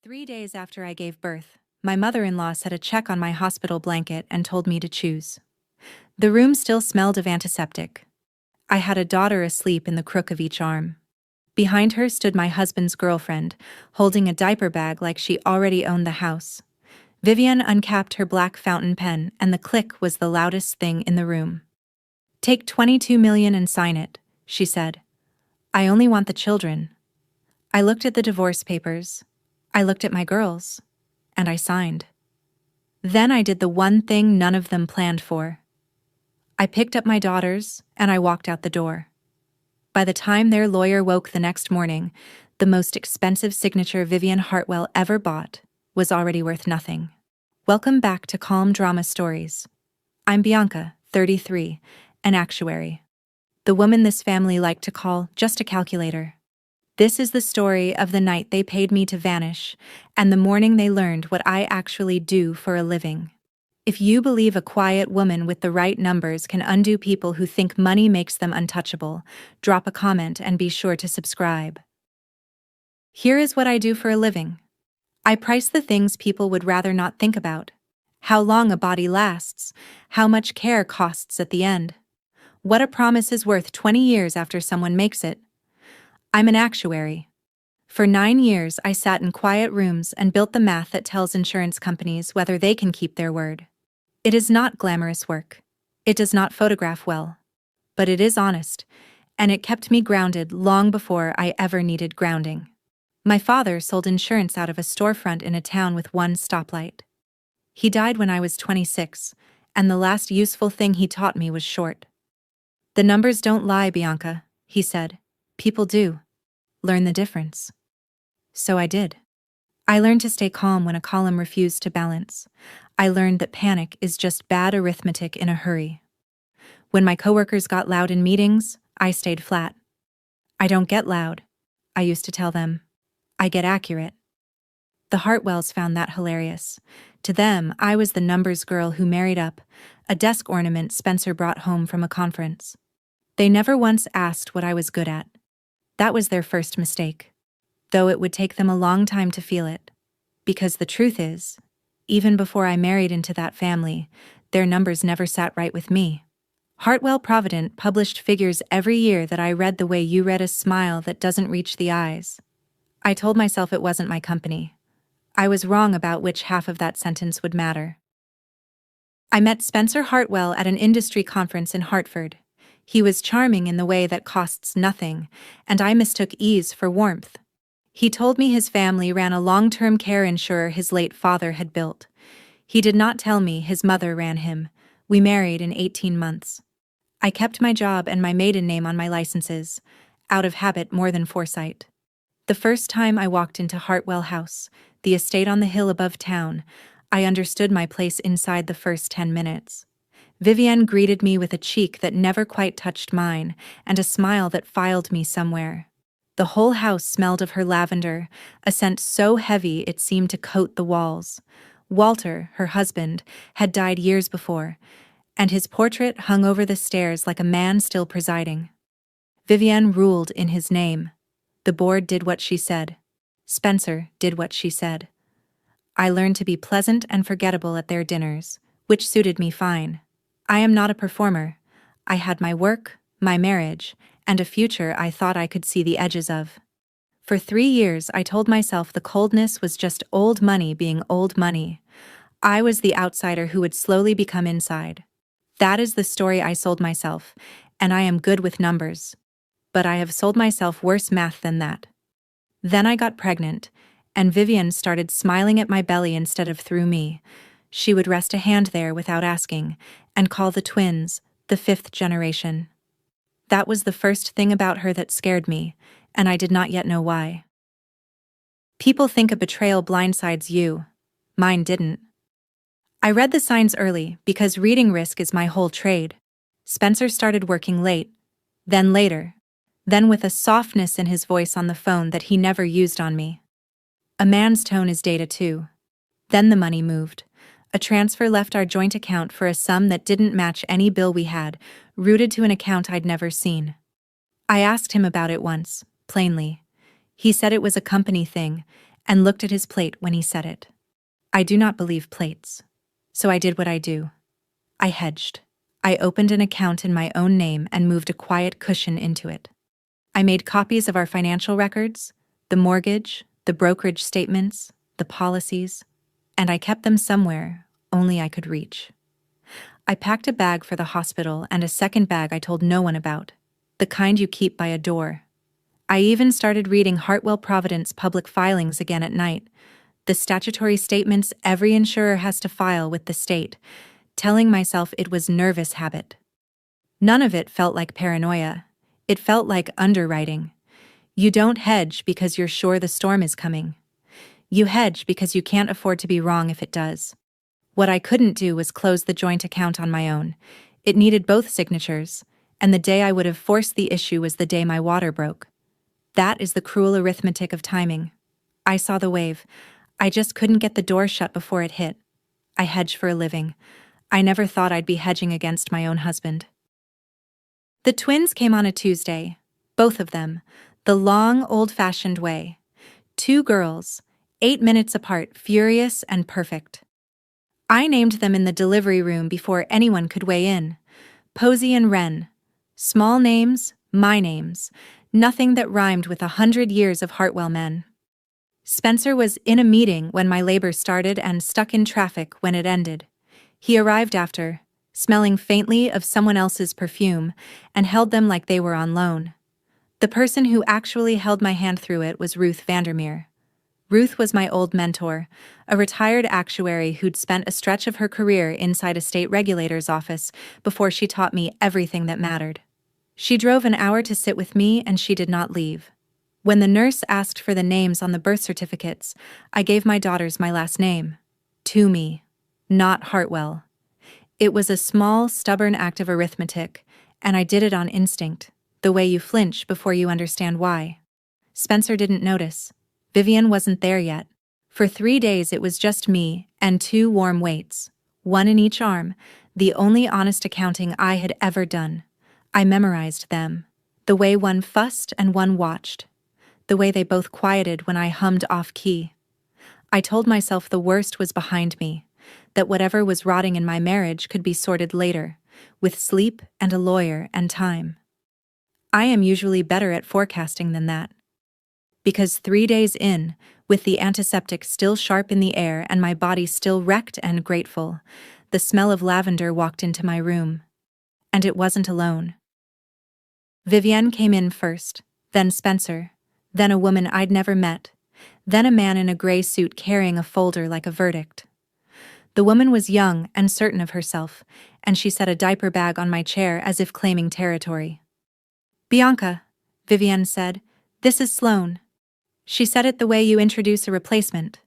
3 days after I gave birth, my mother-in-law set a check on my hospital blanket and told me to choose. The room still smelled of antiseptic. I had a daughter asleep in the crook of each arm. Behind her stood my husband's girlfriend, holding a diaper bag like she already owned the house. Vivienne uncapped her black fountain pen, and the click was the loudest thing in the room. "Take 22 million and sign it," she said. "I only want the children." I looked at the divorce papers. I looked at my girls. And I signed. Then I did the one thing none of them planned for. I picked up my daughters, and I walked out the door. By the time their lawyer woke the next morning, the most expensive signature Vivian Hartwell ever bought was already worth nothing. Welcome back to Calm Drama Stories. I'm Bianca, 33, an actuary. The woman this family liked to call just a calculator. This is the story of the night they paid me to vanish, and the morning they learned what I actually do for a living. If you believe a quiet woman with the right numbers can undo people who think money makes them untouchable, drop a comment and be sure to subscribe. Here is what I do for a living. I price the things people would rather not think about. How long a body lasts, how much care costs at the end. What a promise is worth 20 years after someone makes it. I'm an actuary. For 9 years, I sat in quiet rooms and built the math that tells insurance companies whether they can keep their word. It is not glamorous work. It does not photograph well. But it is honest, and it kept me grounded long before I ever needed grounding. My father sold insurance out of a storefront in a town with one stoplight. He died when I was 26, and the last useful thing he taught me was short. "The numbers don't lie, Bianca," he said. "People do. Learn the difference." So I did. I learned to stay calm when a column refused to balance. I learned that panic is just bad arithmetic in a hurry. When my coworkers got loud in meetings, I stayed flat. "I don't get loud," I used to tell them. "I get accurate." The Hartwells found that hilarious. To them, I was the numbers girl who married up, a desk ornament Spencer brought home from a conference. They never once asked what I was good at. That was their first mistake, though it would take them a long time to feel it. Because the truth is, even before I married into that family, their numbers never sat right with me. Hartwell Provident published figures every year that I read the way you read a smile that doesn't reach the eyes. I told myself it wasn't my company. I was wrong about which half of that sentence would matter. I met Spencer Hartwell at an industry conference in Hartford. He was charming in the way that costs nothing, and I mistook ease for warmth. He told me his family ran a long-term care insurer his late father had built. He did not tell me his mother ran him. We married in 18 months. I kept my job and my maiden name on my licenses, out of habit more than foresight. The first time I walked into Hartwell House, the estate on the hill above town, I understood my place inside the first 10 minutes. Vivienne greeted me with a cheek that never quite touched mine, and a smile that filed me somewhere. The whole house smelled of her lavender, a scent so heavy it seemed to coat the walls. Walter, her husband, had died years before, and his portrait hung over the stairs like a man still presiding. Vivienne ruled in his name. The board did what she said. Spencer did what she said. I learned to be pleasant and forgettable at their dinners, which suited me fine. I am not a performer. I had my work, my marriage, and a future I thought I could see the edges of. For 3 years I told myself the coldness was just old money being old money. I was the outsider who would slowly become inside. That is the story I sold myself, and I am good with numbers. But I have sold myself worse math than that. Then I got pregnant, and Vivienne started smiling at my belly instead of through me. She would rest a hand there without asking, and call the twins the 5th generation. That was the first thing about her that scared me, and I did not yet know why. People think a betrayal blindsides you. Mine didn't. I read the signs early because reading risk is my whole trade. Spencer started working late, then later, then with a softness in his voice on the phone that he never used on me. A man's tone is data too. Then the money moved. A transfer left our joint account for a sum that didn't match any bill we had, routed to an account I'd never seen. I asked him about it once, plainly. He said it was a company thing, and looked at his plate when he said it. I do not believe plates. So I did what I do. I hedged. I opened an account in my own name and moved a quiet cushion into it. I made copies of our financial records, the mortgage, the brokerage statements, the policies, and I kept them somewhere only I could reach. I packed a bag for the hospital and a second bag I told no one about, the kind you keep by a door. I even started reading Hartwell Providence public filings again at night, the statutory statements every insurer has to file with the state, telling myself it was nervous habit. None of it felt like paranoia. It felt like underwriting. You don't hedge because you're sure the storm is coming. You hedge because you can't afford to be wrong if it does. What I couldn't do was close the joint account on my own. It needed both signatures, and the day I would have forced the issue was the day my water broke. That is the cruel arithmetic of timing. I saw the wave. I just couldn't get the door shut before it hit. I hedge for a living. I never thought I'd be hedging against my own husband. The twins came on a Tuesday, both of them, the long, old-fashioned way. 2 girls, 8 minutes apart, furious and perfect. I named them in the delivery room before anyone could weigh in. Posey and Wren. Small names, my names. Nothing that rhymed with 100 years of Hartwell men. Spencer was in a meeting when my labor started and stuck in traffic when it ended. He arrived after, smelling faintly of someone else's perfume, and held them like they were on loan. The person who actually held my hand through it was Ruth Vandermeer. Ruth was my old mentor, a retired actuary who'd spent a stretch of her career inside a state regulator's office before she taught me everything that mattered. She drove an hour to sit with me and she did not leave. When the nurse asked for the names on the birth certificates, I gave my daughters my last name. Toomey, not Hartwell. It was a small, stubborn act of arithmetic, and I did it on instinct, the way you flinch before you understand why. Spencer didn't notice. Vivian wasn't there yet. For 3 days it was just me and 2 warm weights, 1 in each arm, the only honest accounting I had ever done. I memorized them, the way one fussed and one watched, the way they both quieted when I hummed off-key. I told myself the worst was behind me, that whatever was rotting in my marriage could be sorted later, with sleep and a lawyer and time. I am usually better at forecasting than that. Because 3 days in, with the antiseptic still sharp in the air and my body still wrecked and grateful, the smell of lavender walked into my room. And it wasn't alone. Vivienne came in first, then Spencer, then a woman I'd never met, then a man in a gray suit carrying a folder like a verdict. The woman was young and certain of herself, and she set a diaper bag on my chair as if claiming territory. "Bianca," Vivienne said, "this is Sloane." She said it the way you introduce a replacement.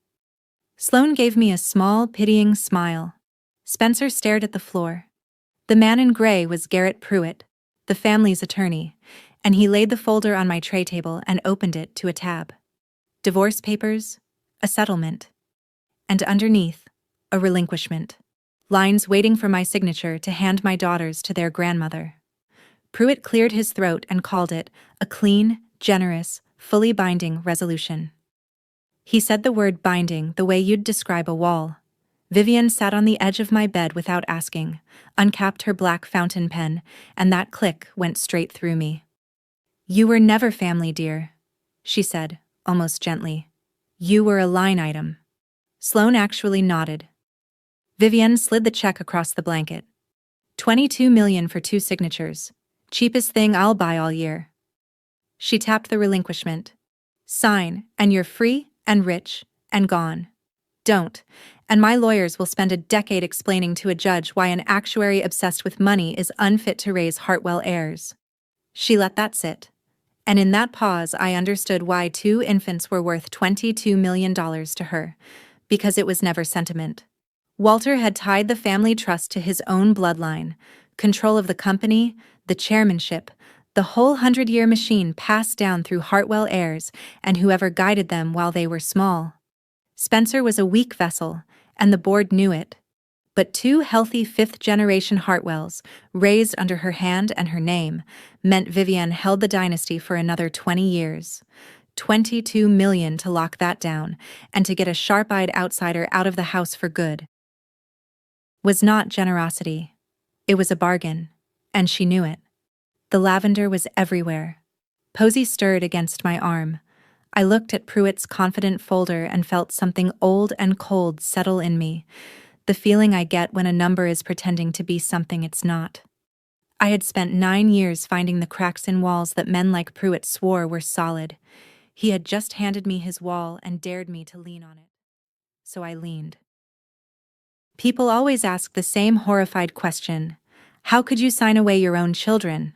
Sloane gave me a small, pitying smile. Spencer stared at the floor. The man in gray was Garrett Pruitt, the family's attorney, and he laid the folder on my tray table and opened it to a tab. Divorce papers, a settlement, and underneath, a relinquishment. Lines waiting for my signature to hand my daughters to their grandmother. Pruitt cleared his throat and called it a clean, generous, fully binding resolution. He said the word binding the way you'd describe a wall. Vivian sat on the edge of my bed without asking, uncapped her black fountain pen, and that click went straight through me. "You were never family, dear," she said, almost gently. "You were a line item." Sloane actually nodded. Vivian slid the check across the blanket. $22 million for 2 signatures. Cheapest thing I'll buy all year. She tapped the relinquishment. "Sign, and you're free and rich and gone. Don't, and my lawyers will spend a decade explaining to a judge why an actuary obsessed with money is unfit to raise Hartwell heirs." She let that sit. And in that pause I understood why 2 infants were worth $22 million to her, because it was never sentiment. Walter had tied the family trust to his own bloodline, control of the company, the chairmanship, the whole 100-year machine passed down through Hartwell heirs and whoever guided them while they were small. Spencer was a weak vessel, and the board knew it. But 2 healthy 5th-generation Hartwells, raised under her hand and her name, meant Vivian held the dynasty for another 20 years. $22 million to lock that down, and to get a sharp-eyed outsider out of the house for good. Was not generosity. It was a bargain, and she knew it. The lavender was everywhere. Posey stirred against my arm. I looked at Pruitt's confident folder and felt something old and cold settle in me, the feeling I get when a number is pretending to be something it's not. I had spent 9 years finding the cracks in walls that men like Pruitt swore were solid. He had just handed me his wall and dared me to lean on it. So I leaned. People always ask the same horrified question: how could you sign away your own children?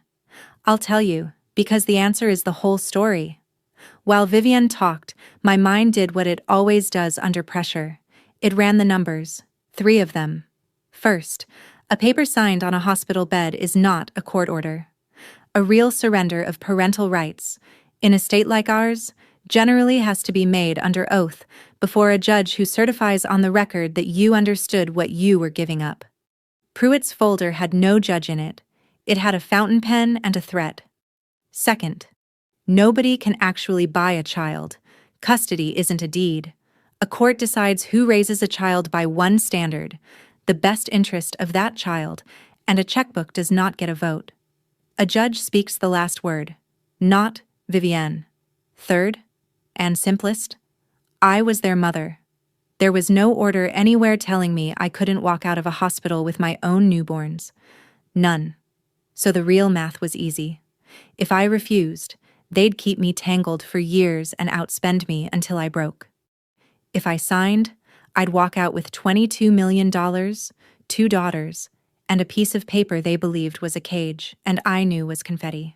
I'll tell you, because the answer is the whole story. While Vivienne talked, my mind did what it always does under pressure. It ran the numbers, 3 of them. First, a paper signed on a hospital bed is not a court order. A real surrender of parental rights, in a state like ours, generally has to be made under oath before a judge who certifies on the record that you understood what you were giving up. Pruitt's folder had no judge in it. It had a fountain pen and a threat. Second, nobody can actually buy a child. Custody isn't a deed. A court decides who raises a child by one standard, the best interest of that child, and a checkbook does not get a vote. A judge speaks the last word, not Vivienne. Third, and simplest, I was their mother. There was no order anywhere telling me I couldn't walk out of a hospital with my own newborns. None. So the real math was easy. If I refused, they'd keep me tangled for years and outspend me until I broke. If I signed, I'd walk out with $22 million, 2 daughters, and a piece of paper they believed was a cage and I knew was confetti.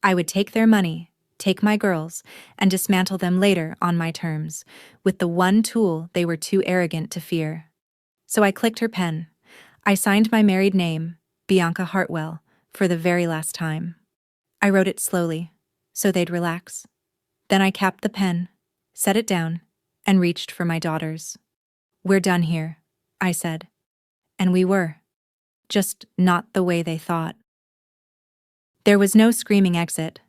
I would take their money, take my girls, and dismantle them later on my terms, with the one tool they were too arrogant to fear. So I clicked her pen. I signed my married name, Bianca Hartwell, for the very last time. I wrote it slowly, so they'd relax. Then I capped the pen, set it down, and reached for my daughters. We're done here, I said. And we were. Just not the way they thought. There was no screaming exit.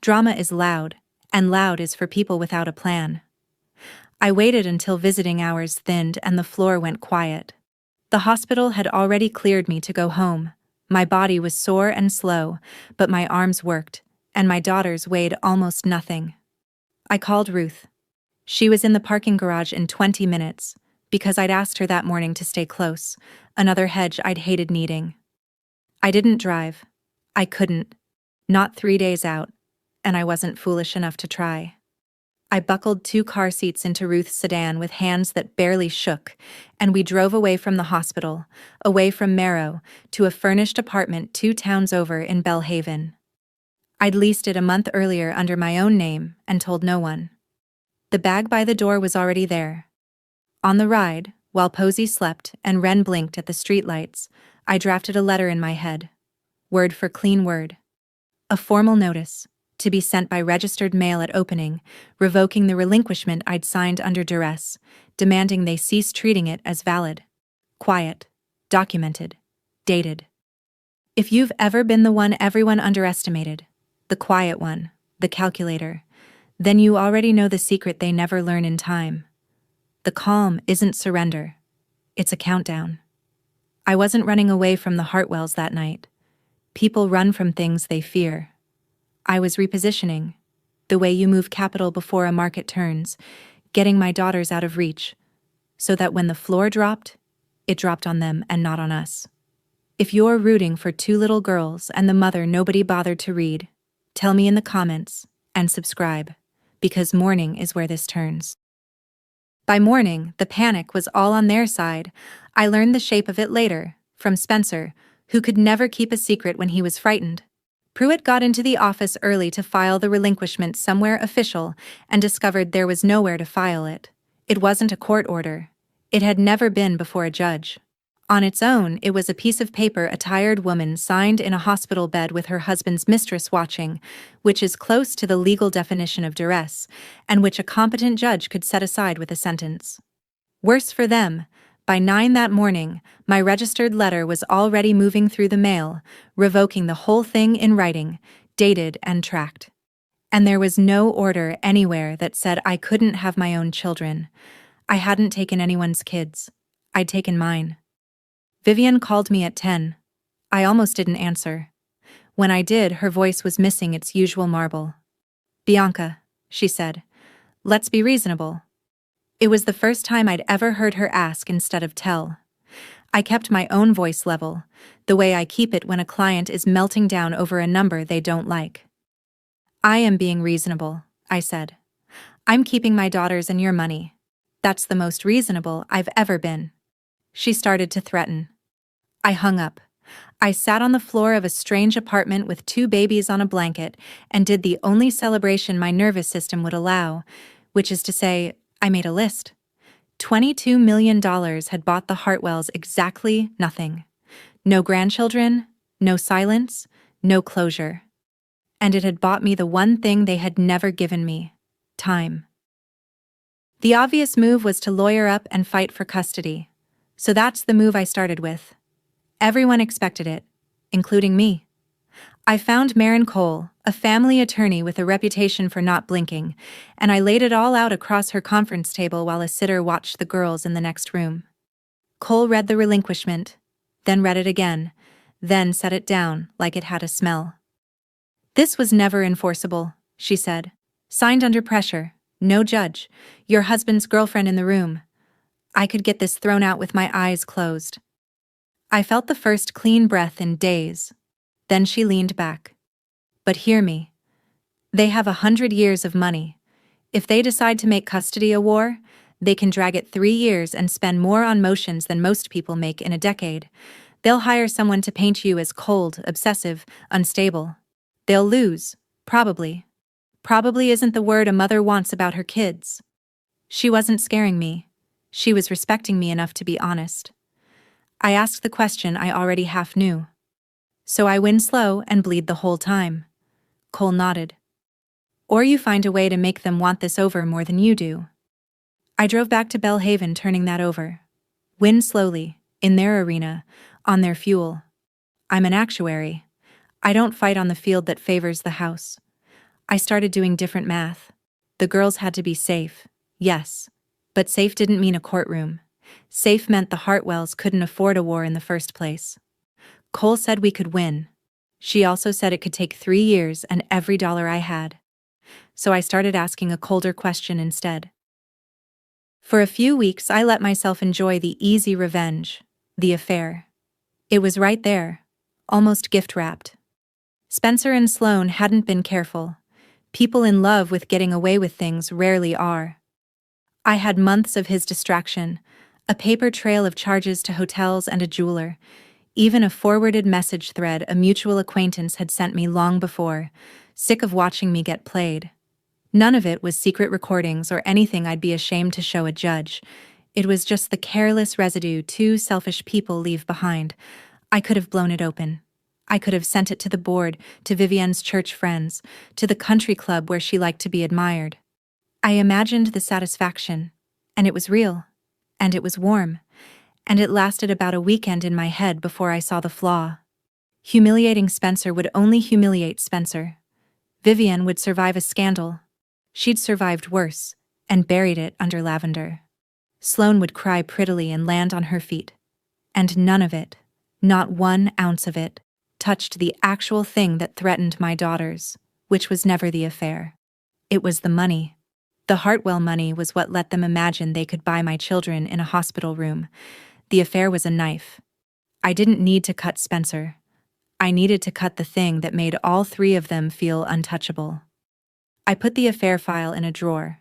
Drama is loud, and loud is for people without a plan. I waited until visiting hours thinned and the floor went quiet. The hospital had already cleared me to go home. My body was sore and slow, but my arms worked, and my daughters weighed almost nothing. I called Ruth. She was in the parking garage in 20 minutes, because I'd asked her that morning to stay close, another hedge I'd hated needing. I didn't drive. I couldn't. Not 3 days out, and I wasn't foolish enough to try. I buckled 2 car seats into Ruth's sedan with hands that barely shook, and we drove away from the hospital, away from Marrow, to a furnished apartment 2 towns over in Belhaven. I'd leased it a month earlier under my own name and told no one. The bag by the door was already there. On the ride, while Posey slept and Wren blinked at the streetlights, I drafted a letter in my head. Word for clean word. A formal notice, to be sent by registered mail at opening, revoking the relinquishment I'd signed under duress, demanding they cease treating it as valid. Quiet. Documented. Dated. If you've ever been the one everyone underestimated, the quiet one, the calculator, then you already know the secret they never learn in time. The calm isn't surrender. It's a countdown. I wasn't running away from the Hartwells that night. People run from things they fear. I was repositioning, the way you move capital before a market turns, getting my daughters out of reach, so that when the floor dropped, it dropped on them and not on us. If you're rooting for 2 little girls and the mother nobody bothered to read, tell me in the comments and subscribe, because morning is where this turns. By morning, the panic was all on their side. I learned the shape of it later, from Spencer, who could never keep a secret when he was frightened. Pruitt got into the office early to file the relinquishment somewhere official and discovered there was nowhere to file it. It wasn't a court order. It had never been before a judge. On its own, it was a piece of paper a tired woman signed in a hospital bed with her husband's mistress watching, which is close to the legal definition of duress, and which a competent judge could set aside with a sentence. Worse for them, by 9 that morning, my registered letter was already moving through the mail, revoking the whole thing in writing, dated and tracked. And there was no order anywhere that said I couldn't have my own children. I hadn't taken anyone's kids. I'd taken mine. Vivian called me at 10. I almost didn't answer. When I did, her voice was missing its usual marble. "Bianca," she said, "let's be reasonable." It was the first time I'd ever heard her ask instead of tell. I kept my own voice level, the way I keep it when a client is melting down over a number they don't like. "I am being reasonable," I said. "I'm keeping my daughters and your money. That's the most reasonable I've ever been." She started to threaten. I hung up. I sat on the floor of a strange apartment with 2 babies on a blanket and did the only celebration my nervous system would allow, which is to say, I made a list. $22 million had bought the Hartwells exactly nothing. No grandchildren, no silence, no closure. And it had bought me the one thing they had never given me: time. The obvious move was to lawyer up and fight for custody. So that's the move I started with. Everyone expected it, including me. I found Maren Cole, a family attorney with a reputation for not blinking, and I laid it all out across her conference table while a sitter watched the girls in the next room. Cole read the relinquishment, then read it again, then set it down like it had a smell. "This was never enforceable," she said. "Signed under pressure, no judge, your husband's girlfriend in the room. I could get this thrown out with my eyes closed." I felt the first clean breath in days. Then she leaned back. "But hear me. They have 100 years of money. If they decide to make custody a war, they can drag it 3 years and spend more on motions than most people make in a decade. They'll hire someone to paint you as cold, obsessive, unstable. They'll lose, probably. Probably isn't the word a mother wants about her kids." She wasn't scaring me. She was respecting me enough to be honest. I asked the question I already half knew. "So I win slow and bleed the whole time?" Cole nodded. "Or you find a way to make them want this over more than you do." I drove back to Belhaven, turning that over. Win slowly, in their arena, on their fuel. I'm an actuary. I don't fight on the field that favors the house. I started doing different math. The girls had to be safe, yes. But safe didn't mean a courtroom. Safe meant the Hartwells couldn't afford a war in the first place. Cole said we could win. She also said it could take 3 years and every dollar I had. So I started asking a colder question instead. For a few weeks, I let myself enjoy the easy revenge, the affair. It was right there, almost gift-wrapped. Spencer and Sloane hadn't been careful. People in love with getting away with things rarely are. I had months of his distraction, a paper trail of charges to hotels and a jeweler, even a forwarded message thread a mutual acquaintance had sent me long before, sick of watching me get played. None of it was secret recordings or anything I'd be ashamed to show a judge. It was just the careless residue 2 selfish people leave behind. I could have blown it open. I could have sent it to the board, to Vivienne's church friends, to the country club where she liked to be admired. I imagined the satisfaction, and it was real, and it was warm, and it lasted about a weekend in my head before I saw the flaw. Humiliating Spencer would only humiliate Spencer. Vivienne would survive a scandal. She'd survived worse, and buried it under lavender. Sloane would cry prettily and land on her feet. And none of it, not 1 ounce of it, touched the actual thing that threatened my daughters, which was never the affair. It was the money. The Hartwell money was what let them imagine they could buy my children in a hospital room. The affair was a knife. I didn't need to cut Spencer. I needed to cut the thing that made all 3 of them feel untouchable. I put the affair file in a drawer.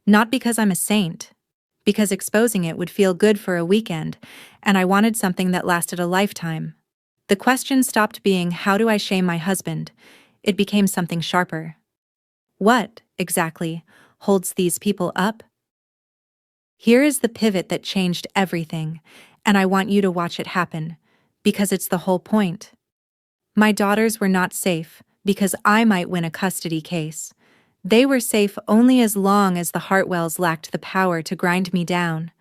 Not because I'm a saint, because exposing it would feel good for a weekend, and I wanted something that lasted a lifetime. The question stopped being, how do I shame my husband? It became something sharper. What, exactly, holds these people up? Here is the pivot that changed everything, and I want you to watch it happen, because it's the whole point. My daughters were not safe because I might win a custody case. They were safe only as long as the Hartwells lacked the power to grind me down.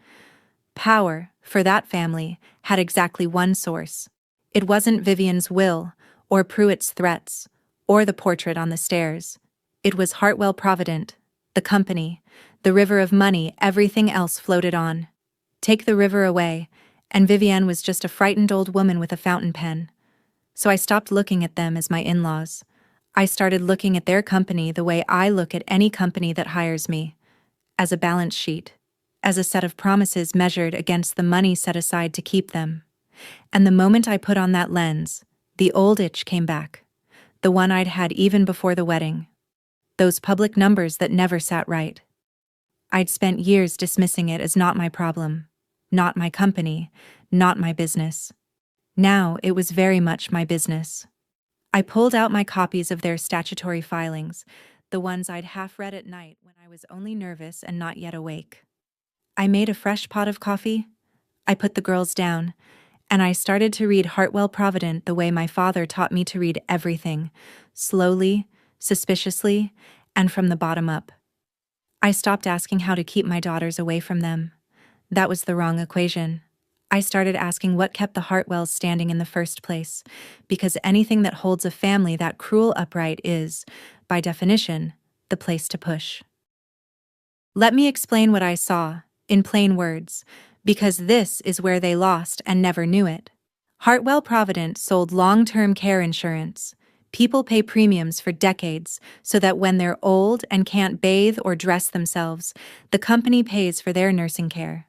Power, for that family, had exactly one source. It wasn't Vivienne's will, or Pruitt's threats, or the portrait on the stairs. It was Hartwell Provident, the company, the river of money everything else floated on. Take the river away, and Vivienne was just a frightened old woman with a fountain pen. So I stopped looking at them as my in-laws. I started looking at their company the way I look at any company that hires me, as a balance sheet, as a set of promises measured against the money set aside to keep them. And the moment I put on that lens, the old itch came back, the one I'd had even before the wedding. Those public numbers that never sat right. I'd spent years dismissing it as not my problem, not my company, not my business. Now it was very much my business. I pulled out my copies of their statutory filings, the ones I'd half read at night when I was only nervous and not yet awake. I made a fresh pot of coffee. I put the girls down, and I started to read Hartwell Provident the way my father taught me to read everything, slowly, suspiciously, and from the bottom up. I stopped asking how to keep my daughters away from them. That was the wrong equation. I started asking what kept the Hartwells standing in the first place, because anything that holds a family that cruel upright is, by definition, the place to push. Let me explain what I saw, in plain words, because this is where they lost and never knew it. Hartwell Provident sold long-term care insurance. People pay premiums for decades so that when they're old and can't bathe or dress themselves, the company pays for their nursing care.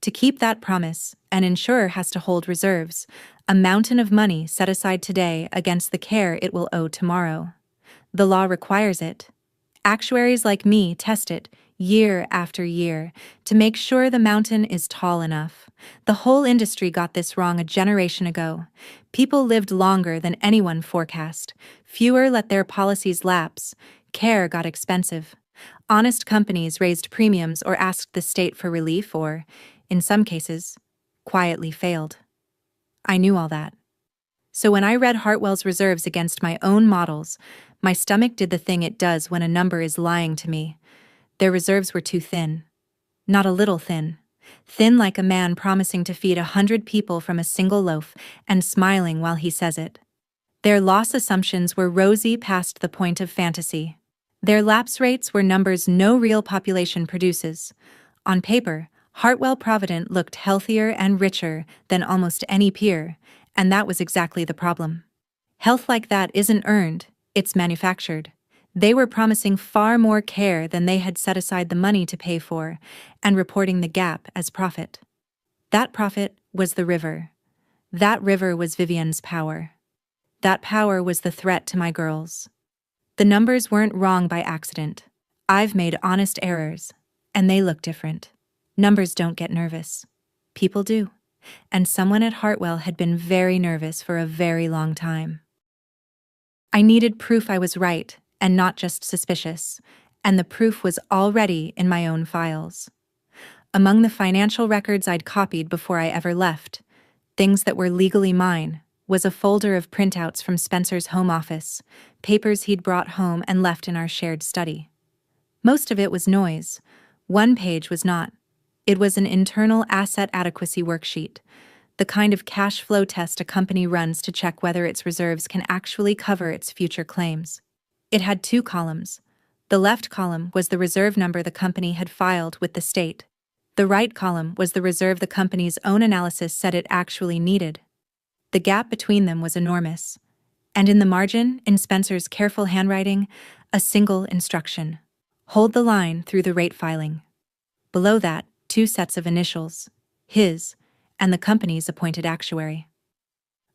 To keep that promise, an insurer has to hold reserves, a mountain of money set aside today against the care it will owe tomorrow. The law requires it. Actuaries like me test it year after year to make sure the mountain is tall enough. The whole industry got this wrong a generation ago. People lived longer than anyone forecast. Fewer let their policies lapse. Care got expensive. Honest companies raised premiums or asked the state for relief or, in some cases, quietly failed. I knew all that. So when I read Hartwell's reserves against my own models, my stomach did the thing it does when a number is lying to me. Their reserves were too thin. Not a little thin. Thin like a man promising to feed 100 people from a single loaf and smiling while he says it. Their loss assumptions were rosy past the point of fantasy. Their lapse rates were numbers no real population produces. On paper, Hartwell Provident looked healthier and richer than almost any peer, and that was exactly the problem. Health like that isn't earned, it's manufactured. They were promising far more care than they had set aside the money to pay for, and reporting the gap as profit. That profit was the river. That river was Vivienne's power. That power was the threat to my girls. The numbers weren't wrong by accident. I've made honest errors, and they look different. Numbers don't get nervous. People do. And someone at Hartwell had been very nervous for a very long time. I needed proof I was right, and not just suspicious, and the proof was already in my own files. Among the financial records I'd copied before I ever left, things that were legally mine, was a folder of printouts from Spencer's home office, papers he'd brought home and left in our shared study. Most of it was noise. One page was not. It was an internal asset adequacy worksheet, the kind of cash flow test a company runs to check whether its reserves can actually cover its future claims. It had 2 columns. The left column was the reserve number the company had filed with the state. The right column was the reserve the company's own analysis said it actually needed. The gap between them was enormous. And in the margin, in Spencer's careful handwriting, a single instruction. Hold the line through the rate filing. Below that, 2 sets of initials, his and the company's appointed actuary.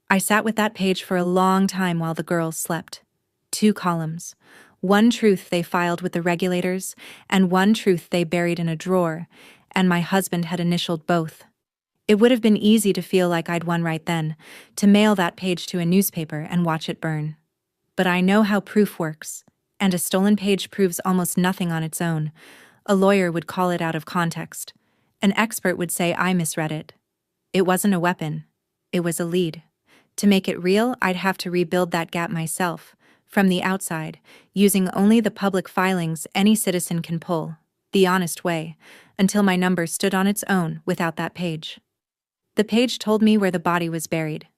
I sat with that page for a long time while the girls slept. 2 columns. One truth they filed with the regulators, and one truth they buried in a drawer, and my husband had initialed both. It would have been easy to feel like I'd won right then, to mail that page to a newspaper and watch it burn. But I know how proof works, and a stolen page proves almost nothing on its own. A lawyer would call it out of context. An expert would say I misread it. It wasn't a weapon. It was a lead. To make it real, I'd have to rebuild that gap myself, from the outside, using only the public filings any citizen can pull, the honest way, until my number stood on its own without that page. The page told me where the body was buried.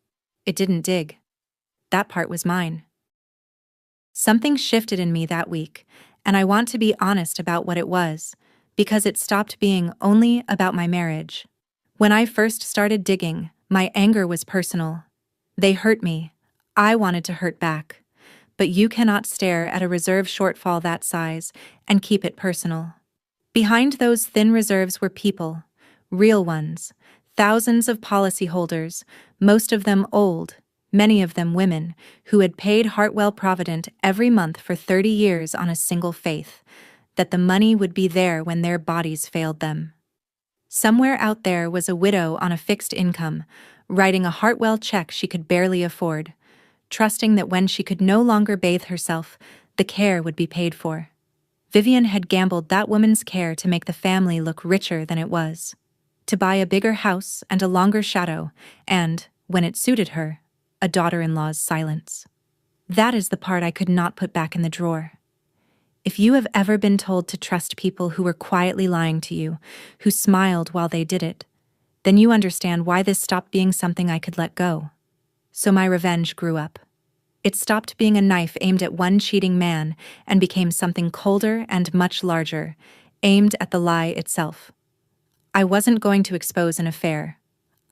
It didn't dig. That part was mine. Something shifted in me that week, and I want to be honest about what it was, because it stopped being only about my marriage. When I first started digging, my anger was personal. They hurt me. I wanted to hurt back. But you cannot stare at a reserve shortfall that size and keep it personal. Behind those thin reserves were people, real ones, thousands of policyholders, most of them old, many of them women, who had paid Hartwell Provident every month for 30 years on a single faith, that the money would be there when their bodies failed them. Somewhere out there was a widow on a fixed income, writing a Hartwell check she could barely afford, trusting that when she could no longer bathe herself, the care would be paid for. Vivian had gambled that woman's care to make the family look richer than it was, to buy a bigger house and a longer shadow, and, when it suited her, a daughter-in-law's silence. That is the part I could not put back in the drawer. If you have ever been told to trust people who were quietly lying to you, who smiled while they did it, then you understand why this stopped being something I could let go. So my revenge grew up. It stopped being a knife aimed at one cheating man and became something colder and much larger, aimed at the lie itself. I wasn't going to expose an affair.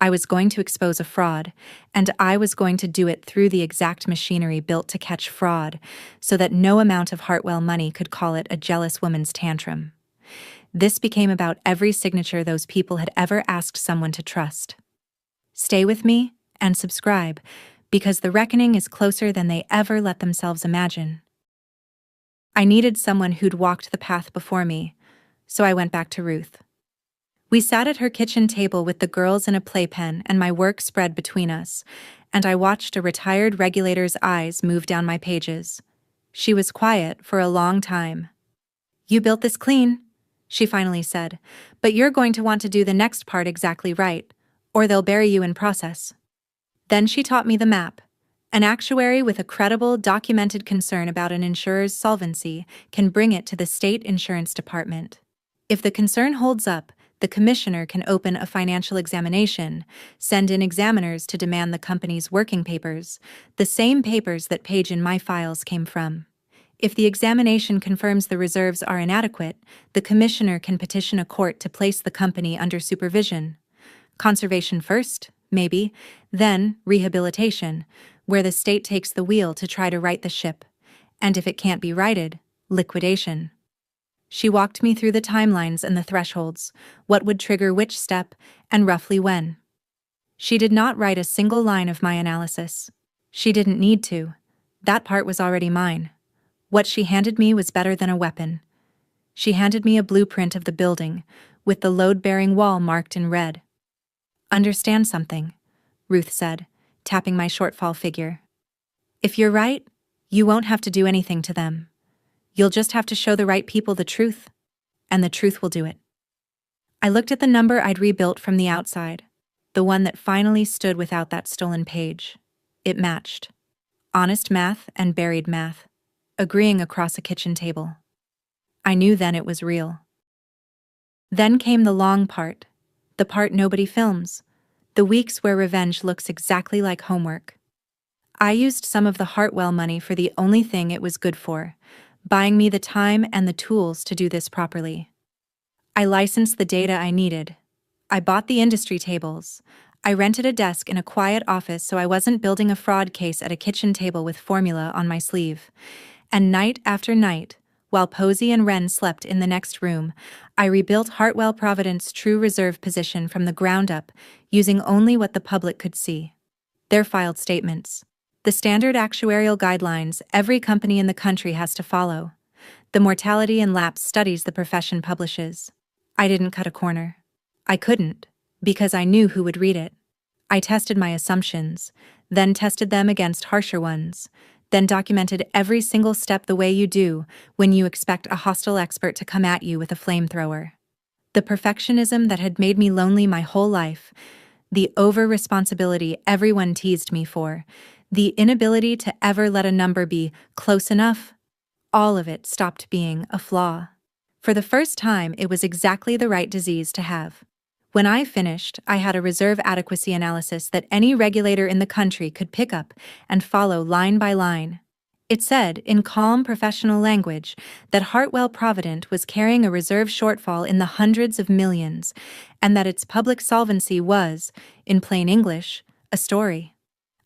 I was going to expose a fraud, and I was going to do it through the exact machinery built to catch fraud, so that no amount of Hartwell money could call it a jealous woman's tantrum. This became about every signature those people had ever asked someone to trust. Stay with me and subscribe, because the reckoning is closer than they ever let themselves imagine. I needed someone who'd walked the path before me, so I went back to Ruth. We sat at her kitchen table with the girls in a playpen and my work spread between us, and I watched a retired regulator's eyes move down my pages. She was quiet for a long time. "You built this clean," she finally said, "but you're going to want to do the next part exactly right, or they'll bury you in process." Then she taught me the map. An actuary with a credible, documented concern about an insurer's solvency can bring it to the state insurance department. If the concern holds up, the commissioner can open a financial examination, send in examiners to demand the company's working papers, the same papers that page in my files came from. If the examination confirms the reserves are inadequate, the commissioner can petition a court to place the company under supervision. Conservation first, maybe, then rehabilitation, where the state takes the wheel to try to right the ship, and if it can't be righted, liquidation. She walked me through the timelines and the thresholds, what would trigger which step, and roughly when. She did not write a single line of my analysis. She didn't need to. That part was already mine. What she handed me was better than a weapon. She handed me a blueprint of the building, with the load-bearing wall marked in red. "Understand something," Ruth said, tapping my shortfall figure. "If you're right, you won't have to do anything to them. You'll just have to show the right people the truth, and the truth will do it." I looked at the number I'd rebuilt from the outside, the one that finally stood without that stolen page. It matched. Honest math and buried math, agreeing across a kitchen table. I knew then it was real. Then came the long part, the part nobody films, the weeks where revenge looks exactly like homework. I used some of the Hartwell money for the only thing it was good for, buying me the time and the tools to do this properly. I licensed the data I needed. I bought the industry tables. I rented a desk in a quiet office so I wasn't building a fraud case at a kitchen table with formula on my sleeve. And night after night, while Posey and Wren slept in the next room, I rebuilt Hartwell Provident's true reserve position from the ground up, using only what the public could see. Their filed statements. The standard actuarial guidelines every company in the country has to follow. The mortality and lapse studies the profession publishes. I didn't cut a corner. I couldn't, because I knew who would read it. I tested my assumptions, then tested them against harsher ones, then documented every single step the way you do when you expect a hostile expert to come at you with a flamethrower. The perfectionism that had made me lonely my whole life, the over-responsibility everyone teased me for, the inability to ever let a number be close enough, all of it stopped being a flaw. For the first time, it was exactly the right disease to have. When I finished, I had a reserve adequacy analysis that any regulator in the country could pick up and follow line by line. It said, in calm professional language, that Hartwell Provident was carrying a reserve shortfall in the hundreds of millions, and that its public solvency was, in plain English, a story.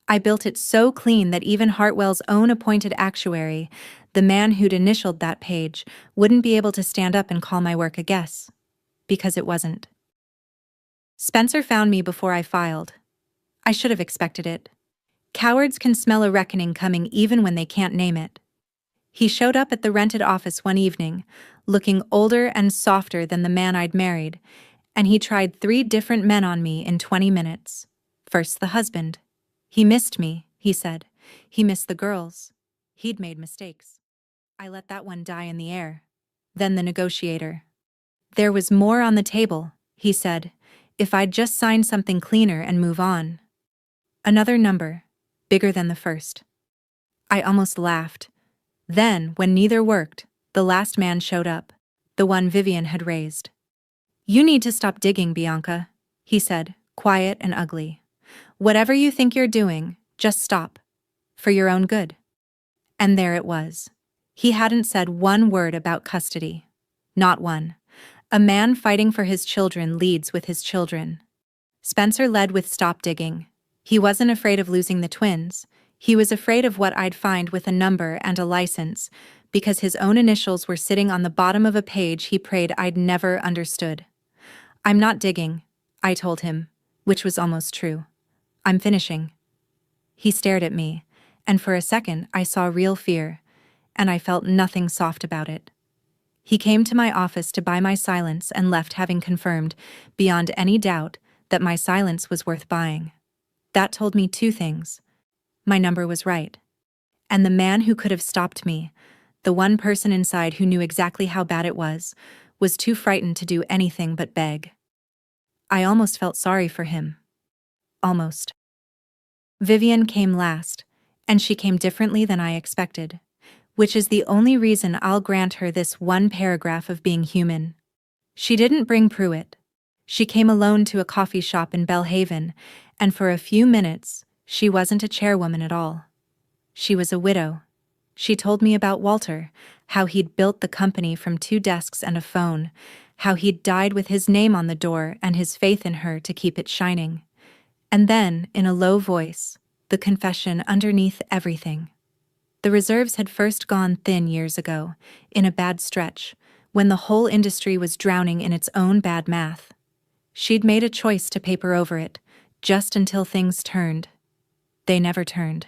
I built it so clean that even Hartwell's own appointed actuary, the man who'd initialed that page, wouldn't be able to stand up and call my work a guess. Because it wasn't. Spencer found me before I filed. I should have expected it. Cowards can smell a reckoning coming even when they can't name it. He showed up at the rented office one evening, looking older and softer than the man I'd married, and he tried 3 different men on me in 20 minutes. First the husband. He missed me, he said. He missed the girls. He'd made mistakes. I let that one die in the air. Then the negotiator. There was more on the table, he said, if I'd just sign something cleaner and move on. Another number. Bigger than the first. I almost laughed. Then, when neither worked, the last man showed up, the one Vivian had raised. You need to stop digging, Bianca, he said, quiet and ugly. Whatever you think you're doing, just stop. For your own good. And there it was. He hadn't said one word about custody. Not one. A man fighting for his children leads with his children. Spencer led with stop digging. He wasn't afraid of losing the twins. He was afraid of what I'd find with a number and a license, because his own initials were sitting on the bottom of a page he prayed I'd never understood. I'm not digging, I told him, which was almost true. I'm finishing. He stared at me, and for a second I saw real fear, and I felt nothing soft about it. He came to my office to buy my silence and left having confirmed, beyond any doubt, that my silence was worth buying. That told me 2 things. My number was right. And the man who could have stopped me, the one person inside who knew exactly how bad it was too frightened to do anything but beg. I almost felt sorry for him. Almost. Vivian came last, and she came differently than I expected, which is the only reason I'll grant her this one paragraph of being human. She didn't bring Pruitt. She came alone to a coffee shop in Belhaven, and for a few minutes, she wasn't a chairwoman at all. She was a widow. She told me about Walter, how he'd built the company from 2 desks and a phone, how he'd died with his name on the door and his faith in her to keep it shining. And then, in a low voice, the confession underneath everything. The reserves had first gone thin years ago, in a bad stretch, when the whole industry was drowning in its own bad math. She'd made a choice to paper over it, just until things turned. They never turned.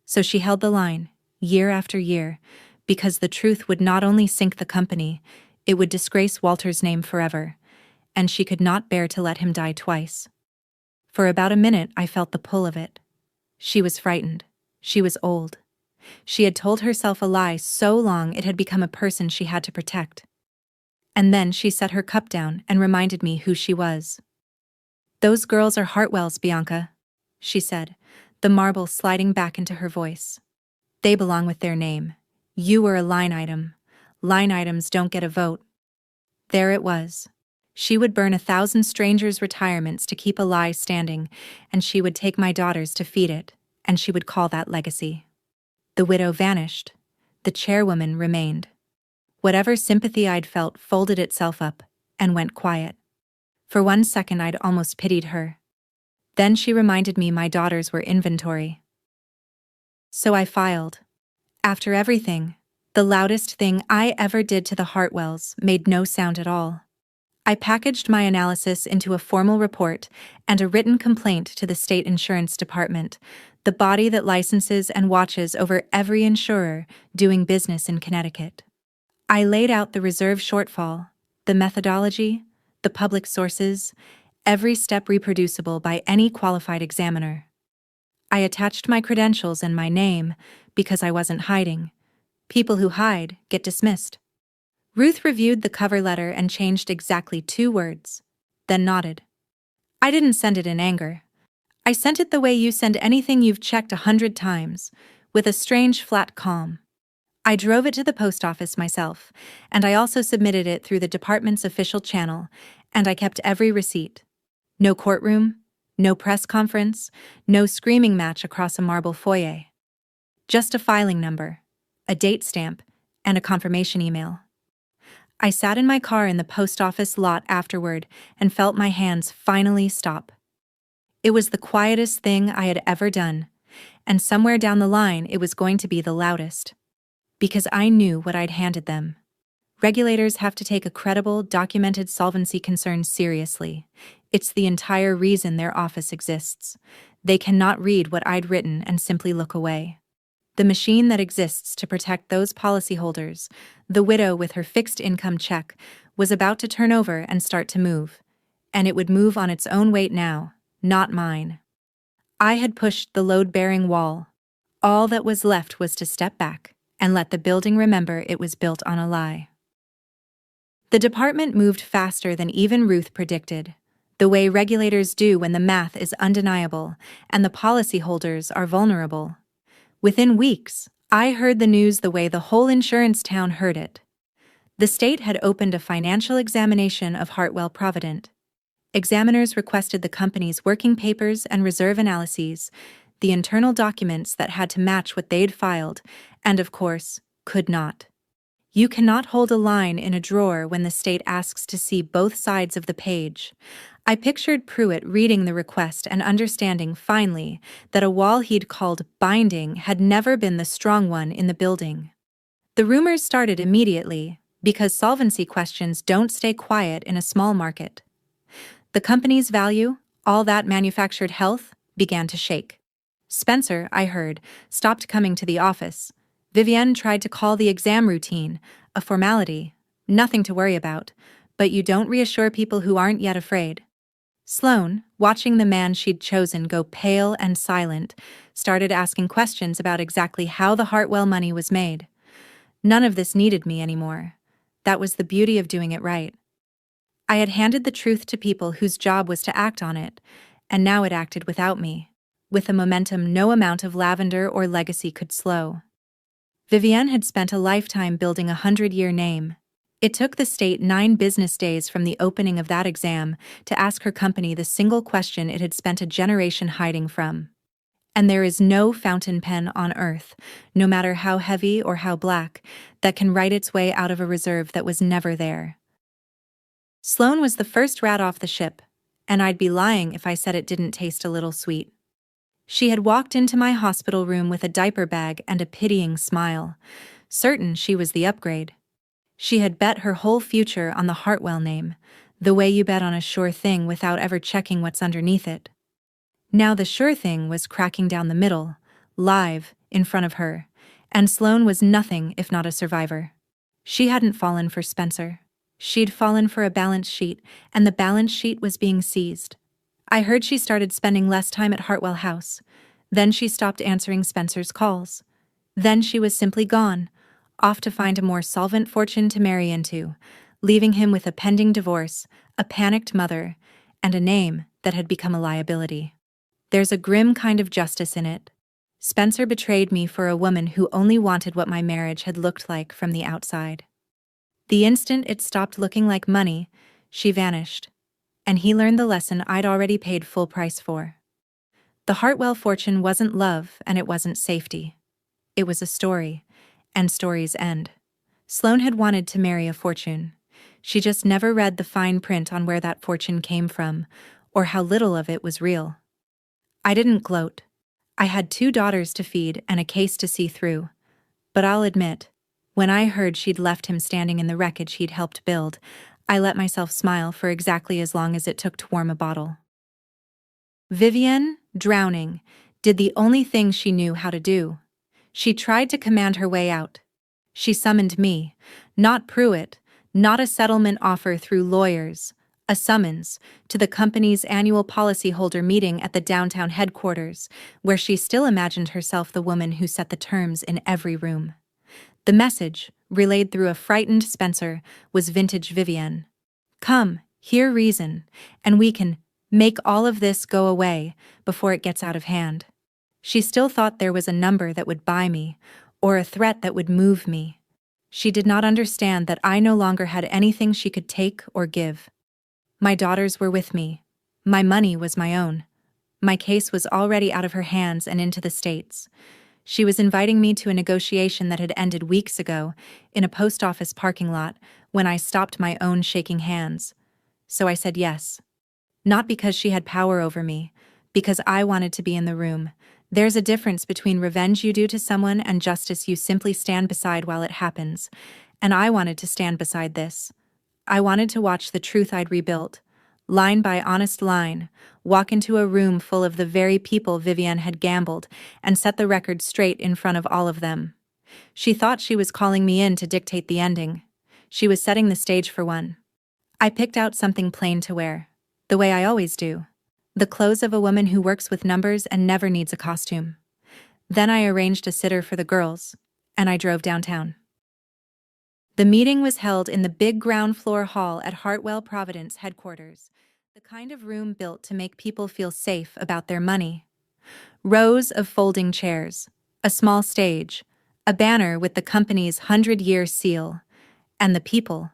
So she held the line, year after year, because the truth would not only sink the company, it would disgrace Walter's name forever, and she could not bear to let him die twice. For about a minute I felt the pull of it. She was frightened. She was old. She had told herself a lie so long it had become a person she had to protect. And then she set her cup down and reminded me who she was. Those girls are Hartwell's, Bianca, she said, the marble sliding back into her voice. They belong with their name. You were a line item. Line items don't get a vote. There it was. She would burn 1,000 strangers' retirements to keep a lie standing, and she would take my daughters to feed it, and she would call that legacy. The widow vanished. The chairwoman remained. Whatever sympathy I'd felt folded itself up and went quiet. For 1 second I'd almost pitied her. Then she reminded me my daughters were inventory. So I filed. After everything, the loudest thing I ever did to the Hartwells made no sound at all. I packaged my analysis into a formal report and a written complaint to the State Insurance Department, the body that licenses and watches over every insurer doing business in Connecticut. I laid out the reserve shortfall, the methodology, the public sources, every step reproducible by any qualified examiner. I attached my credentials and my name because I wasn't hiding. People who hide get dismissed. Ruth reviewed the cover letter and changed exactly 2 words, then nodded. I didn't send it in anger. I sent it the way you send anything you've checked 100 times, with a strange flat calm. I drove it to the post office myself, and I also submitted it through the department's official channel, and I kept every receipt. No courtroom, no press conference, no screaming match across a marble foyer. Just a filing number, a date stamp, and a confirmation email. I sat in my car in the post office lot afterward and felt my hands finally stop. It was the quietest thing I had ever done, and somewhere down the line it was going to be the loudest. Because I knew what I'd handed them. Regulators have to take a credible, documented solvency concern seriously. It's the entire reason their office exists. They cannot read what I'd written and simply look away. The machine that exists to protect those policyholders, the widow with her fixed income check, was about to turn over and start to move. And it would move on its own weight now, not mine. I had pushed the load-bearing wall. All that was left was to step back and let the building remember it was built on a lie. The department moved faster than even Ruth predicted, the way regulators do when the math is undeniable and the policyholders are vulnerable. Within weeks, I heard the news the way the whole insurance town heard it. The state had opened a financial examination of Hartwell Provident. Examiners requested the company's working papers and reserve analyses, the internal documents that had to match what they'd filed, and of course, could not. You cannot hold a line in a drawer when the state asks to see both sides of the page. I pictured Pruitt reading the request and understanding finally that a wall he'd called binding had never been the strong one in the building. The rumors started immediately, because solvency questions don't stay quiet in a small market. The company's value, all that manufactured health, began to shake. Spencer, I heard, stopped coming to the office. Vivienne tried to call the exam routine, a formality, nothing to worry about, but you don't reassure people who aren't yet afraid. Sloane, watching the man she'd chosen go pale and silent, started asking questions about exactly how the Hartwell money was made. None of this needed me anymore. That was the beauty of doing it right. I had handed the truth to people whose job was to act on it, and now it acted without me, with a momentum no amount of lavender or legacy could slow. Vivienne had spent a lifetime building a 100-year name. It took the state 9 business days from the opening of that exam to ask her company the single question it had spent a generation hiding from. And there is no fountain pen on earth, no matter how heavy or how black, that can write its way out of a reserve that was never there. Sloane was the first rat off the ship, and I'd be lying if I said it didn't taste a little sweet. She had walked into my hospital room with a diaper bag and a pitying smile, certain she was the upgrade. She had bet her whole future on the Hartwell name, the way you bet on a sure thing without ever checking what's underneath it. Now the sure thing was cracking down the middle, live, in front of her, and Sloane was nothing if not a survivor. She hadn't fallen for Spencer. She'd fallen for a balance sheet, and the balance sheet was being seized. I heard she started spending less time at Hartwell House. Then she stopped answering Spencer's calls. Then she was simply gone, off to find a more solvent fortune to marry into, leaving him with a pending divorce, a panicked mother, and a name that had become a liability. There's a grim kind of justice in it. Spencer betrayed me for a woman who only wanted what my marriage had looked like from the outside. The instant it stopped looking like money, she vanished. And he learned the lesson I'd already paid full price for. The Hartwell fortune wasn't love and it wasn't safety. It was a story, and stories end. Sloane had wanted to marry a fortune. She just never read the fine print on where that fortune came from, or how little of it was real. I didn't gloat. I had 2 daughters to feed and a case to see through. But I'll admit, when I heard she'd left him standing in the wreckage he'd helped build, I let myself smile for exactly as long as it took to warm a bottle. Vivienne, drowning, did the only thing she knew how to do. She tried to command her way out. She summoned me, not Pruitt, not a settlement offer through lawyers, a summons to the company's annual policyholder meeting at the downtown headquarters, where she still imagined herself the woman who set the terms in every room. The message, relayed through a frightened Spencer, was vintage Vivienne. Come, hear reason, and we can make all of this go away before it gets out of hand. She still thought there was a number that would buy me, or a threat that would move me. She did not understand that I no longer had anything she could take or give. My daughters were with me. My money was my own. My case was already out of her hands and into the States. She was inviting me to a negotiation that had ended weeks ago in a post office parking lot when I stopped my own shaking hands. So I said yes. Not because she had power over me, because I wanted to be in the room. There's a difference between revenge you do to someone and justice you simply stand beside while it happens, and I wanted to stand beside this. I wanted to watch the truth I'd rebuilt, line by honest line, walk into a room full of the very people Vivienne had gambled, and set the record straight in front of all of them. She thought she was calling me in to dictate the ending. She was setting the stage for one. I picked out something plain to wear, the way I always do. The clothes of a woman who works with numbers and never needs a costume. Then I arranged a sitter for the girls, and I drove downtown. The meeting was held in the big ground floor hall at Hartwell Providence headquarters, the kind of room built to make people feel safe about their money. Rows of folding chairs, a small stage, a banner with the company's 100-year seal, and the people,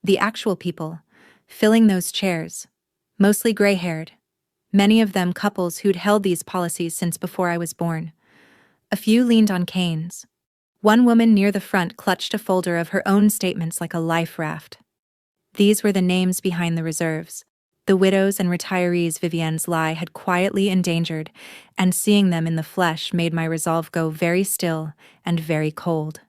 the actual people, filling those chairs, mostly gray-haired. Many of them couples who'd held these policies since before I was born. A few leaned on canes. One woman near the front clutched a folder of her own statements like a life raft. These were the names behind the reserves, the widows and retirees Vivienne's lie had quietly endangered, and seeing them in the flesh made my resolve go very still and very cold.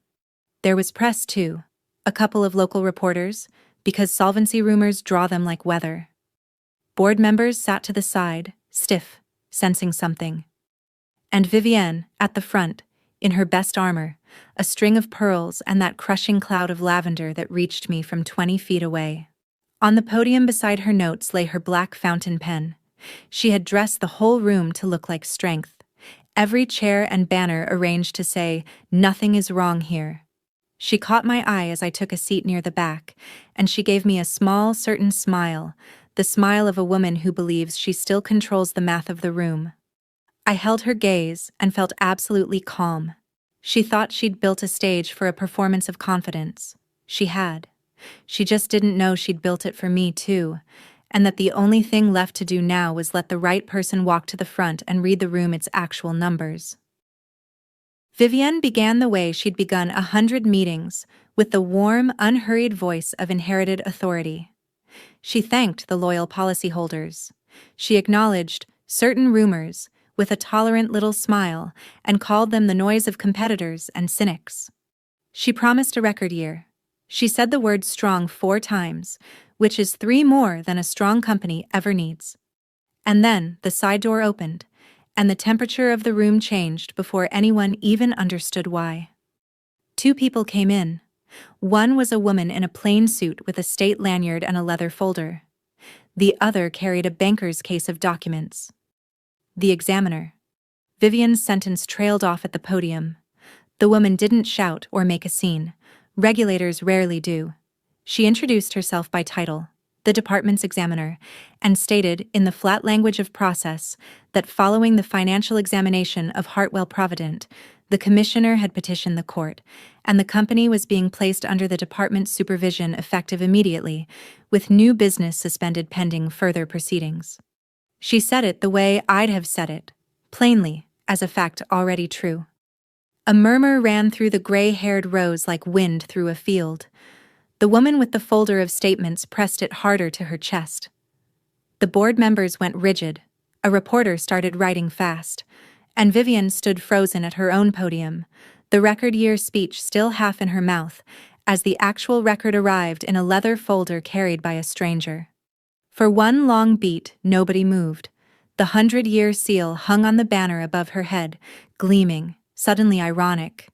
There was press, too, a couple of local reporters, because solvency rumors draw them like weather. Board members sat to the side, stiff, sensing something. And Vivienne, at the front, in her best armor, a string of pearls and that crushing cloud of lavender that reached me from 20 feet away. On the podium beside her notes lay her black fountain pen. She had dressed the whole room to look like strength. Every chair and banner arranged to say, "Nothing is wrong here." She caught my eye as I took a seat near the back, and she gave me a small, certain smile, the smile of a woman who believes she still controls the math of the room. I held her gaze and felt absolutely calm. She thought she'd built a stage for a performance of confidence. She had. She just didn't know she'd built it for me, too, and that the only thing left to do now was let the right person walk to the front and read the room its actual numbers. Vivienne began the way she'd begun 100 meetings, with the warm, unhurried voice of inherited authority. She thanked the loyal policyholders. She acknowledged certain rumors with a tolerant little smile and called them the noise of competitors and cynics. She promised a record year. She said the word strong 4 times, which is 3 more than a strong company ever needs. And then the side door opened, and the temperature of the room changed before anyone even understood why. 2 people came in. One was a woman in a plain suit with a state lanyard and a leather folder. The other carried a banker's case of documents. The examiner. Vivienne's sentence trailed off at the podium. The woman didn't shout or make a scene. Regulators rarely do. She introduced herself by title, the department's examiner, and stated, in the flat language of process, that following the financial examination of Hartwell Provident, the commissioner had petitioned the court, and the company was being placed under the department's supervision effective immediately, with new business suspended pending further proceedings. She said it the way I'd have said it, plainly, as a fact already true. A murmur ran through the gray-haired rows like wind through a field. The woman with the folder of statements pressed it harder to her chest. The board members went rigid. A reporter started writing fast, and Vivienne stood frozen at her own podium, the record year speech still half in her mouth, as the actual record arrived in a leather folder carried by a stranger. For one long beat, nobody moved. The 100-year seal hung on the banner above her head, gleaming, suddenly ironic.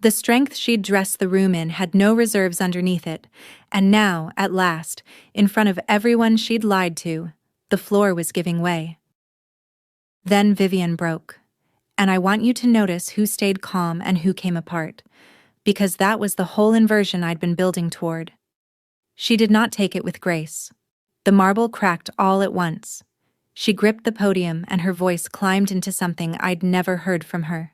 The strength she'd dressed the room in had no reserves underneath it, and now, at last, in front of everyone she'd lied to, the floor was giving way. Then Vivienne broke. And I want you to notice who stayed calm and who came apart, because that was the whole inversion I'd been building toward. She did not take it with grace. The marble cracked all at once. She gripped the podium and her voice climbed into something I'd never heard from her,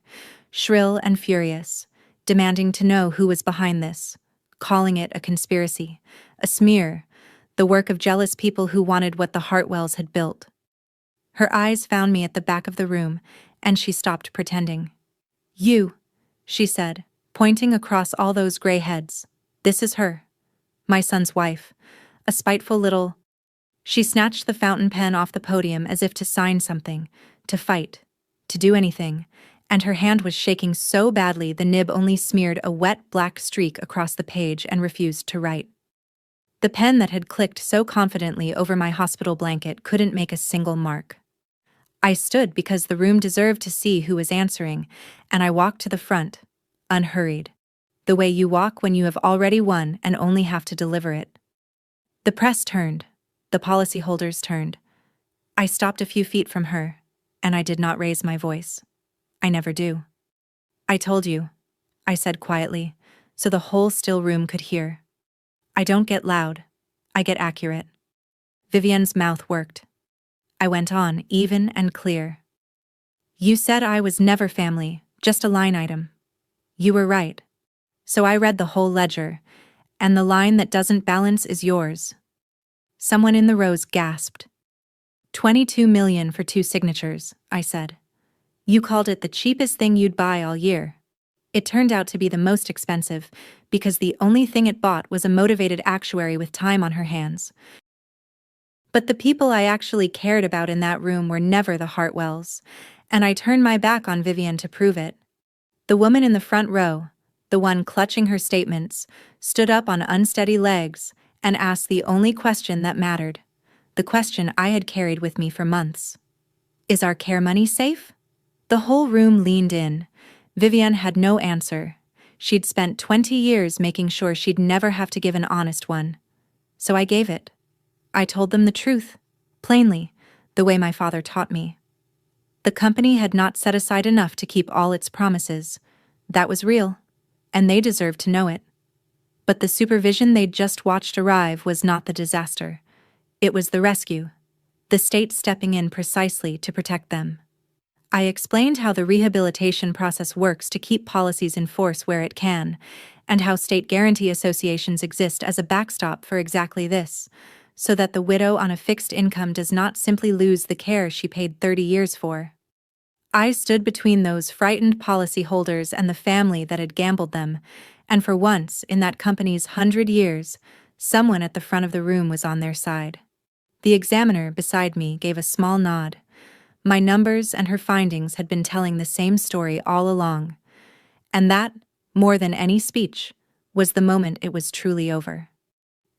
shrill and furious, demanding to know who was behind this, calling it a conspiracy, a smear, the work of jealous people who wanted what the Hartwells had built. Her eyes found me at the back of the room, and she stopped pretending. You, she said, pointing across all those gray heads. This is her. My son's wife. A spiteful little... She snatched the fountain pen off the podium as if to sign something, to fight, to do anything, and her hand was shaking so badly the nib only smeared a wet black streak across the page and refused to write. The pen that had clicked so confidently over my hospital blanket couldn't make a single mark. I stood because the room deserved to see who was answering, and I walked to the front, unhurried, the way you walk when you have already won and only have to deliver it. The press turned. The policyholders turned. I stopped a few feet from her, and I did not raise my voice. I never do. I told you, I said quietly, so the whole still room could hear. I don't get loud. I get accurate. Vivian's mouth worked. I went on, even and clear. You said I was never family, just a line item. You were right. So I read the whole ledger, and the line that doesn't balance is yours. Someone in the rows gasped. 22 million for 2 signatures, I said. You called it the cheapest thing you'd buy all year. It turned out to be the most expensive, because the only thing it bought was a motivated actuary with time on her hands. But the people I actually cared about in that room were never the Hartwells, and I turned my back on Vivian to prove it. The woman in the front row, the one clutching her statements, stood up on unsteady legs and asked the only question that mattered, the question I had carried with me for months. Is our care money safe? The whole room leaned in. Vivian had no answer. She'd spent 20 years making sure she'd never have to give an honest one. So I gave it. I told them the truth, plainly, the way my father taught me. The company had not set aside enough to keep all its promises. That was real, and they deserved to know it. But the supervision they'd just watched arrive was not the disaster. It was the rescue, the state stepping in precisely to protect them. I explained how the rehabilitation process works to keep policies in force where it can, and how state guarantee associations exist as a backstop for exactly this, so that the widow on a fixed income does not simply lose the care she paid 30 years for. I stood between those frightened policyholders and the family that had gambled them, and for once, in that company's 100 years, someone at the front of the room was on their side. The examiner beside me gave a small nod. My numbers and her findings had been telling the same story all along. And that, more than any speech, was the moment it was truly over.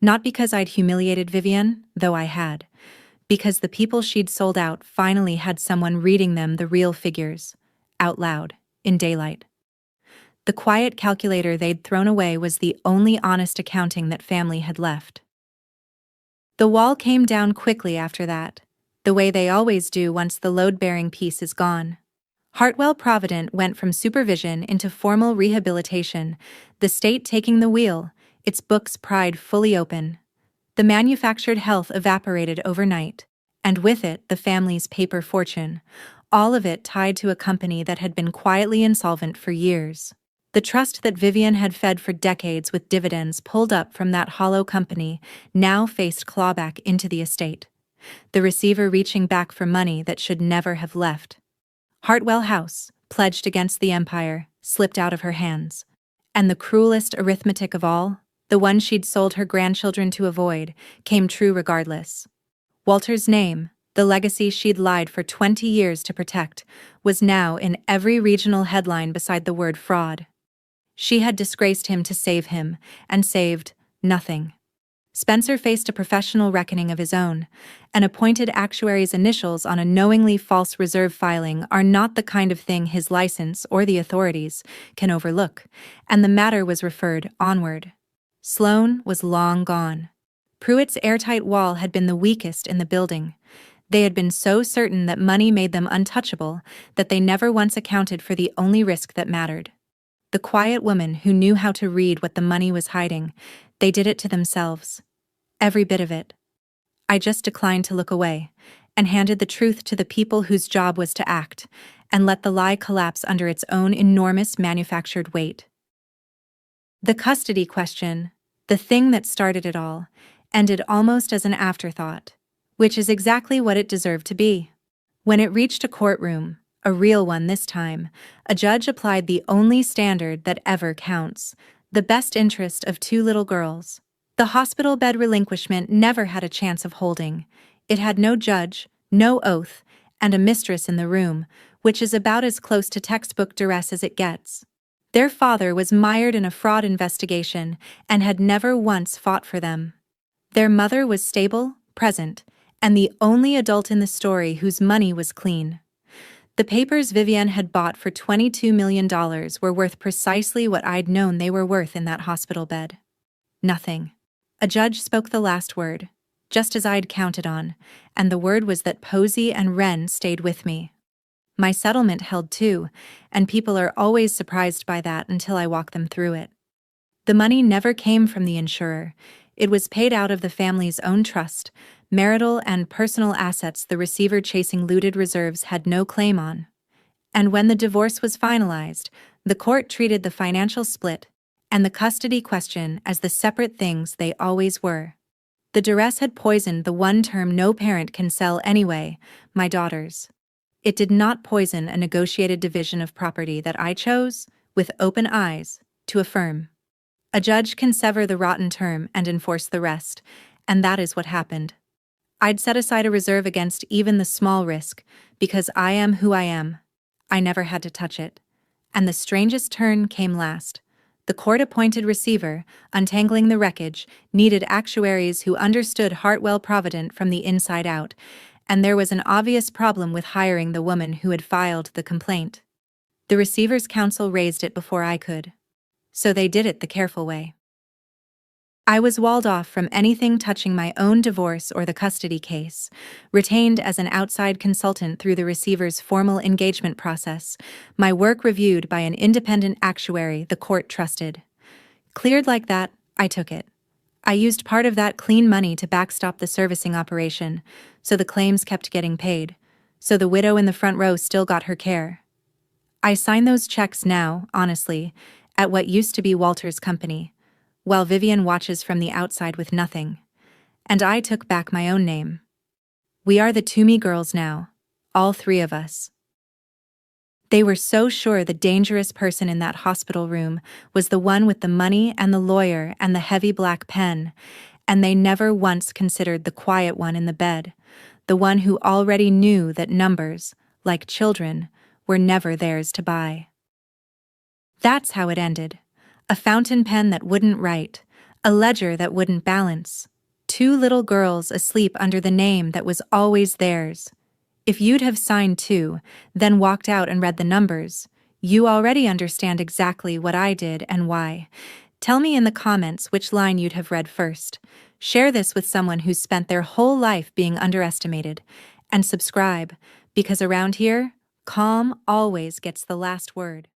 Not because I'd humiliated Vivian, though I had, because the people she'd sold out finally had someone reading them the real figures, out loud, in daylight. The quiet calculator they'd thrown away was the only honest accounting that family had left. The wall came down quickly after that, the way they always do once the load-bearing piece is gone. Hartwell Provident went from supervision into formal rehabilitation, the state taking the wheel, its books pried fully open. The manufactured health evaporated overnight, and with it the family's paper fortune, all of it tied to a company that had been quietly insolvent for years. The trust that Vivian had fed for decades with dividends pulled up from that hollow company now faced clawback into the estate, the receiver reaching back for money that should never have left. Hartwell House, pledged against the empire, slipped out of her hands. And the cruelest arithmetic of all, the one she'd sold her grandchildren to avoid, came true regardless. Walter's name, the legacy she'd lied for 20 years to protect, was now in every regional headline beside the word fraud. She had disgraced him to save him, and saved nothing. Spencer faced a professional reckoning of his own. An appointed actuary's initials on a knowingly false reserve filing are not the kind of thing his license or the authorities can overlook, and the matter was referred onward. Sloan was long gone. Pruitt's airtight wall had been the weakest in the building. They had been so certain that money made them untouchable that they never once accounted for the only risk that mattered. The quiet woman who knew how to read what the money was hiding, they did it to themselves. Every bit of it. I just declined to look away, and handed the truth to the people whose job was to act, and let the lie collapse under its own enormous manufactured weight. The custody question, the thing that started it all, ended almost as an afterthought, which is exactly what it deserved to be. When it reached a courtroom, a real one this time. A judge applied the only standard that ever counts: the best interest of two little girls. The hospital bed relinquishment never had a chance of holding. It had no judge, no oath, and a mistress in the room, which is about as close to textbook duress as it gets. Their father was mired in a fraud investigation and had never once fought for them. Their mother was stable, present, and the only adult in the story whose money was clean. The papers Vivienne had bought for $22 million were worth precisely what I'd known they were worth in that hospital bed. Nothing. A judge spoke the last word, just as I'd counted on, and the word was that Posey and Wren stayed with me. My settlement held too, and people are always surprised by that until I walk them through it. The money never came from the insurer. It was paid out of the family's own trust, marital and personal assets the receiver chasing looted reserves had no claim on. And when the divorce was finalized, the court treated the financial split and the custody question as the separate things they always were. The duress had poisoned the one term no parent can sell anyway, my daughters. It did not poison a negotiated division of property that I chose, with open eyes, to affirm. A judge can sever the rotten term and enforce the rest, and that is what happened. I'd set aside a reserve against even the small risk, because I am who I am. I never had to touch it. And the strangest turn came last. The court-appointed receiver, untangling the wreckage, needed actuaries who understood Hartwell Provident from the inside out, and there was an obvious problem with hiring the woman who had filed the complaint. The receiver's counsel raised it before I could. So they did it the careful way. I was walled off from anything touching my own divorce or the custody case, retained as an outside consultant through the receiver's formal engagement process, my work reviewed by an independent actuary the court trusted. Cleared like that, I took it. I used part of that clean money to backstop the servicing operation, so the claims kept getting paid, so the widow in the front row still got her care. I sign those checks now, honestly, at what used to be Walter's company, while Vivienne watches from the outside with nothing. And I took back my own name. We are the Toomey girls now, all three of us. They were so sure the dangerous person in that hospital room was the one with the money and the lawyer and the heavy black pen, and they never once considered the quiet one in the bed, the one who already knew that numbers, like children, were never theirs to buy. That's how it ended. A fountain pen that wouldn't write, a ledger that wouldn't balance, two little girls asleep under the name that was always theirs. If you'd have signed too, then walked out and read the numbers, you already understand exactly what I did and why. Tell me in the comments which line you'd have read first. Share this with someone who's spent their whole life being underestimated. And subscribe, because around here, calm always gets the last word.